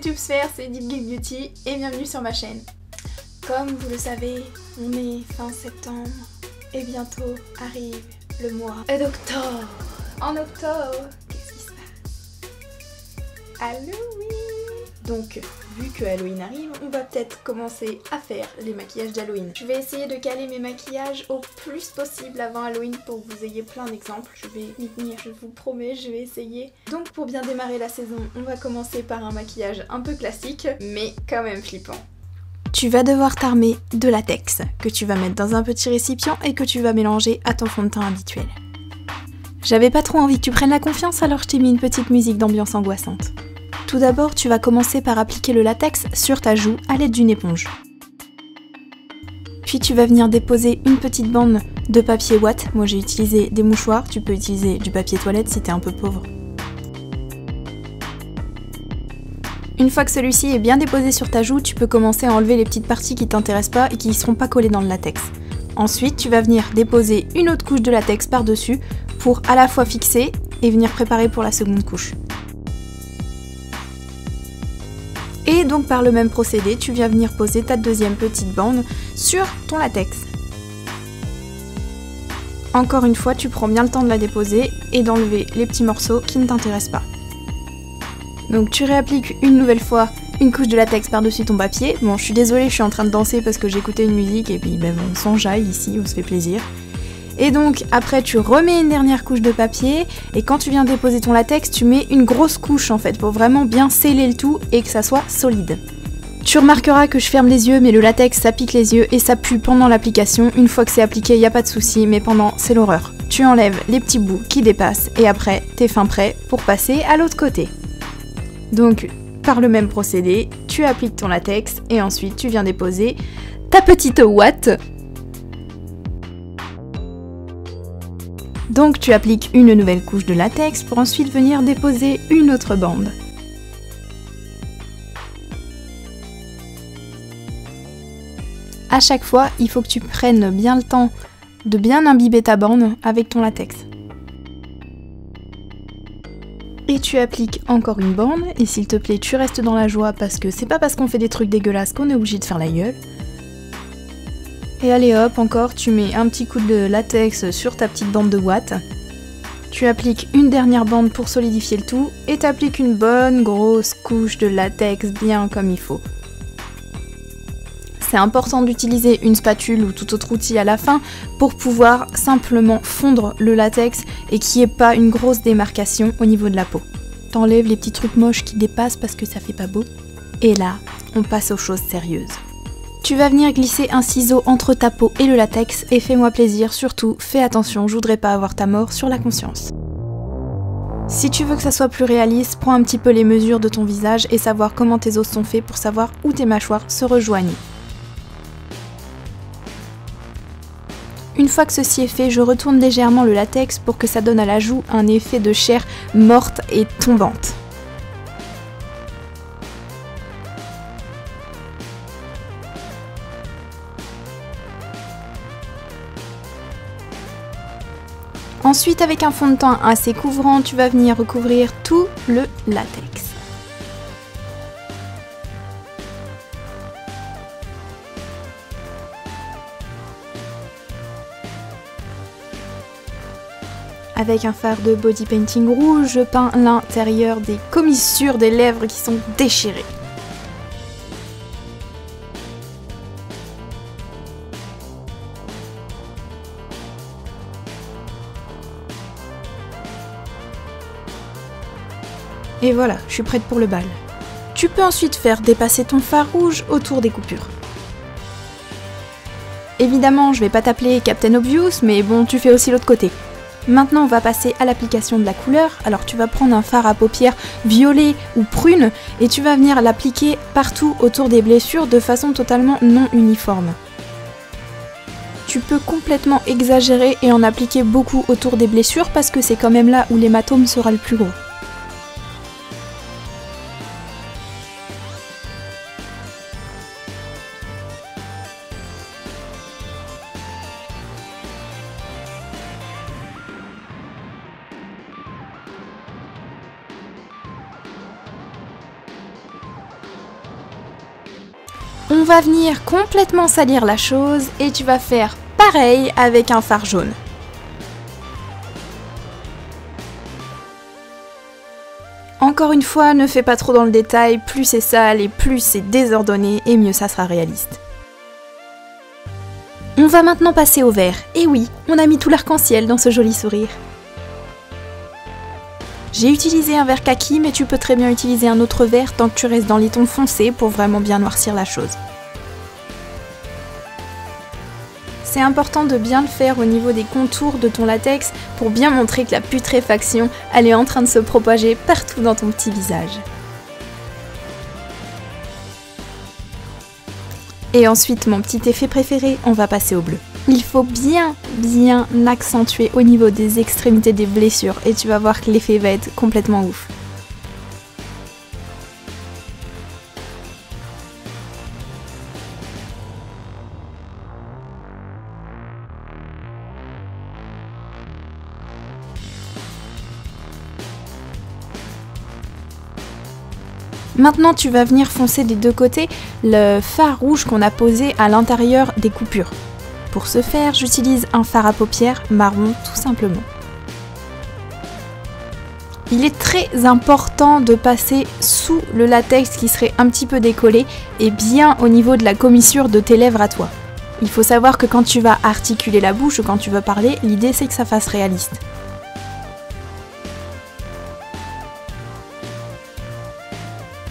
YouTube sphère, c'est Deep Geek Beauty et bienvenue sur ma chaîne. Comme vous le savez, on est fin septembre et bientôt arrive le mois d'octobre. En octobre, qu'est-ce qui se passe? Halloween. Donc, vu que Halloween arrive, on va peut-être commencer à faire les maquillages d'Halloween. Je vais essayer de caler mes maquillages au plus possible avant Halloween pour que vous ayez plein d'exemples. Je vais m'y tenir, je vous promets, je vais essayer. Donc pour bien démarrer la saison, on va commencer par un maquillage un peu classique, mais quand même flippant. Tu vas devoir t'armer de latex, que tu vas mettre dans un petit récipient et que tu vas mélanger à ton fond de teint habituel. J'avais pas trop envie que tu prennes la confiance, alors je t'ai mis une petite musique d'ambiance angoissante. Tout d'abord, tu vas commencer par appliquer le latex sur ta joue à l'aide d'une éponge. Puis tu vas venir déposer une petite bande de papier ouate. Moi j'ai utilisé des mouchoirs, tu peux utiliser du papier toilette si t'es un peu pauvre. Une fois que celui-ci est bien déposé sur ta joue, tu peux commencer à enlever les petites parties qui t'intéressent pas et qui ne seront pas collées dans le latex. Ensuite, tu vas venir déposer une autre couche de latex par-dessus pour à la fois fixer et venir préparer pour la seconde couche. Et donc par le même procédé, tu viens venir poser ta deuxième petite bande sur ton latex. Encore une fois, tu prends bien le temps de la déposer et d'enlever les petits morceaux qui ne t'intéressent pas. Donc tu réappliques une nouvelle fois une couche de latex par-dessus ton papier. Bon, je suis désolée, je suis en train de danser parce que j'écoutais une musique et puis ben, on s'enjaille ici, on se fait plaisir. Et donc après tu remets une dernière couche de papier et quand tu viens déposer ton latex, tu mets une grosse couche en fait pour vraiment bien sceller le tout et que ça soit solide. Tu remarqueras que je ferme les yeux mais le latex ça pique les yeux et ça pue pendant l'application. Une fois que c'est appliqué, il n'y a pas de souci, mais pendant c'est l'horreur. Tu enlèves les petits bouts qui dépassent et après t'es fin prêt pour passer à l'autre côté. Donc par le même procédé, tu appliques ton latex et ensuite tu viens déposer ta petite ouate. Donc tu appliques une nouvelle couche de latex pour ensuite venir déposer une autre bande. À chaque fois, il faut que tu prennes bien le temps de bien imbiber ta bande avec ton latex. Et tu appliques encore une bande, et s'il te plaît, tu restes dans la joie parce que c'est pas parce qu'on fait des trucs dégueulasses qu'on est obligé de faire la gueule. Et allez hop, encore, tu mets un petit coup de latex sur ta petite bande de ouate. Tu appliques une dernière bande pour solidifier le tout et t'appliques une bonne grosse couche de latex bien comme il faut. C'est important d'utiliser une spatule ou tout autre outil à la fin pour pouvoir simplement fondre le latex et qu'il n'y ait pas une grosse démarcation au niveau de la peau. T'enlèves les petits trucs moches qui dépassent parce que ça fait pas beau. Et là, on passe aux choses sérieuses. Tu vas venir glisser un ciseau entre ta peau et le latex et fais-moi plaisir, surtout fais attention, je voudrais pas avoir ta mort sur la conscience. Si tu veux que ça soit plus réaliste, prends un petit peu les mesures de ton visage et savoir comment tes os sont faits pour savoir où tes mâchoires se rejoignent. Une fois que ceci est fait, je retourne légèrement le latex pour que ça donne à la joue un effet de chair morte et tombante. Ensuite, avec un fond de teint assez couvrant, tu vas venir recouvrir tout le latex. Avec un fard de body painting rouge, je peins l'intérieur des commissures des lèvres qui sont déchirées. Et voilà, je suis prête pour le bal. Tu peux ensuite faire dépasser ton fard rouge autour des coupures. Évidemment, je vais pas t'appeler Captain Obvious, mais bon, tu fais aussi l'autre côté. Maintenant, on va passer à l'application de la couleur. Alors tu vas prendre un fard à paupières violet ou prune et tu vas venir l'appliquer partout autour des blessures de façon totalement non uniforme. Tu peux complètement exagérer et en appliquer beaucoup autour des blessures parce que c'est quand même là où l'hématome sera le plus gros. On va venir complètement salir la chose et tu vas faire pareil avec un fard jaune. Encore une fois, ne fais pas trop dans le détail, plus c'est sale et plus c'est désordonné et mieux ça sera réaliste. On va maintenant passer au vert. Et oui, on a mis tout l'arc-en-ciel dans ce joli sourire. J'ai utilisé un vert kaki, mais tu peux très bien utiliser un autre vert tant que tu restes dans les tons foncés pour vraiment bien noircir la chose. C'est important de bien le faire au niveau des contours de ton latex pour bien montrer que la putréfaction, elle est en train de se propager partout dans ton petit visage. Et ensuite, mon petit effet préféré, on va passer au bleu. Il faut bien accentuer au niveau des extrémités des blessures et tu vas voir que l'effet va être complètement ouf. Maintenant, tu vas venir foncer des deux côtés le fard rouge qu'on a posé à l'intérieur des coupures. Pour ce faire, j'utilise un fard à paupières marron tout simplement. Il est très important de passer sous le latex qui serait un petit peu décollé et bien au niveau de la commissure de tes lèvres à toi. Il faut savoir que quand tu vas articuler la bouche ou quand tu vas parler, l'idée c'est que ça fasse réaliste.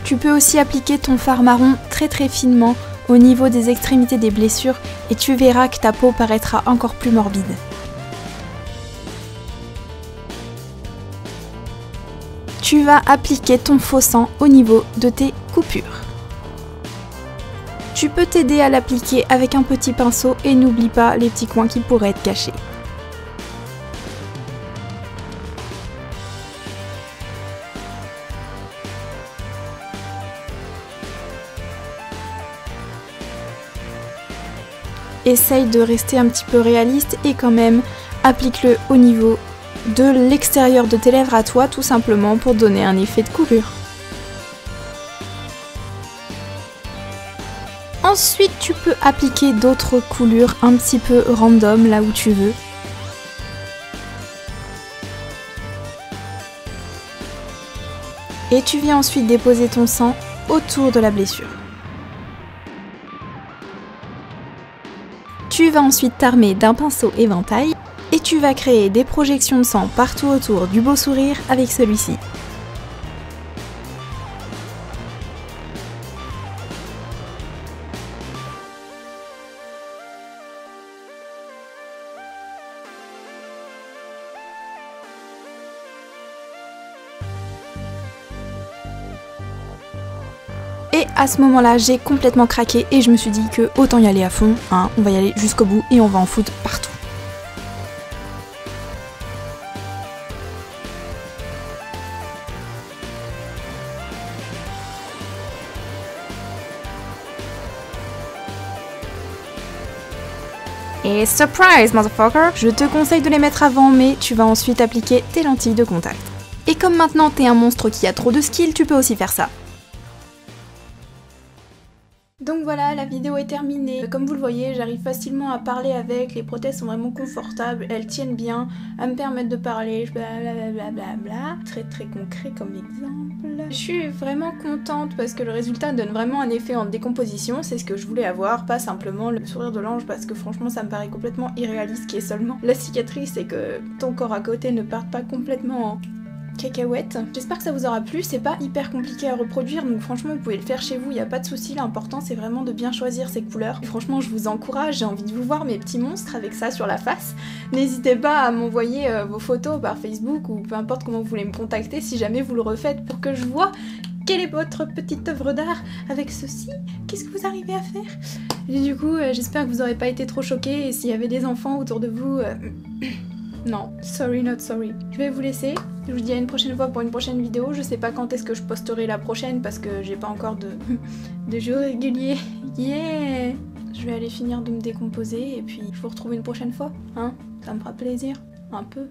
Tu peux aussi appliquer ton fard marron très finement au niveau des extrémités des blessures et tu verras que ta peau paraîtra encore plus morbide. Tu vas appliquer ton faux sang au niveau de tes coupures. Tu peux t'aider à l'appliquer avec un petit pinceau et n'oublie pas les petits coins qui pourraient être cachés. Essaye de rester un petit peu réaliste et quand même applique-le au niveau de l'extérieur de tes lèvres à toi tout simplement pour donner un effet de coulure. Ensuite tu peux appliquer d'autres coulures un petit peu random là où tu veux. Et tu viens ensuite déposer ton sang autour de la blessure. Tu vas ensuite t'armer d'un pinceau éventail et tu vas créer des projections de sang partout autour du beau sourire avec celui-ci. Et à ce moment-là, j'ai complètement craqué et je me suis dit que autant y aller à fond, hein, on va y aller jusqu'au bout et on va en foutre partout. Et surprise, motherfucker! Je te conseille de les mettre avant, mais tu vas ensuite appliquer tes lentilles de contact. Et comme maintenant t'es un monstre qui a trop de skills, tu peux aussi faire ça. Donc voilà, la vidéo est terminée. Comme vous le voyez, j'arrive facilement à parler avec, les prothèses sont vraiment confortables, elles tiennent bien, à me permettre de parler, blablabla. Très concret comme exemple. Je suis vraiment contente parce que le résultat donne vraiment un effet en décomposition, c'est ce que je voulais avoir, pas simplement le sourire de l'ange parce que franchement ça me paraît complètement irréaliste qui est seulement la cicatrice et que ton corps à côté ne parte pas complètement en cacahuètes. J'espère que ça vous aura plu, c'est pas hyper compliqué à reproduire donc franchement vous pouvez le faire chez vous, il n'y a pas de souci, l'important c'est vraiment de bien choisir ses couleurs. Et franchement je vous encourage, j'ai envie de vous voir mes petits monstres avec ça sur la face. N'hésitez pas à m'envoyer vos photos par Facebook ou peu importe comment vous voulez me contacter si jamais vous le refaites pour que je vois quelle est votre petite œuvre d'art avec ceci, qu'est-ce que vous arrivez à faire. Et du coup j'espère que vous n'aurez pas été trop choqués et s'il y avait des enfants autour de vous... Non, sorry not sorry. Je vais vous laisser, je vous dis à une prochaine fois pour une prochaine vidéo. Je sais pas quand est-ce que je posterai la prochaine parce que j'ai pas encore de jour régulier. Yeah. Je vais aller finir de me décomposer et puis je vous retrouve une prochaine fois, hein. Ça me fera plaisir, un peu.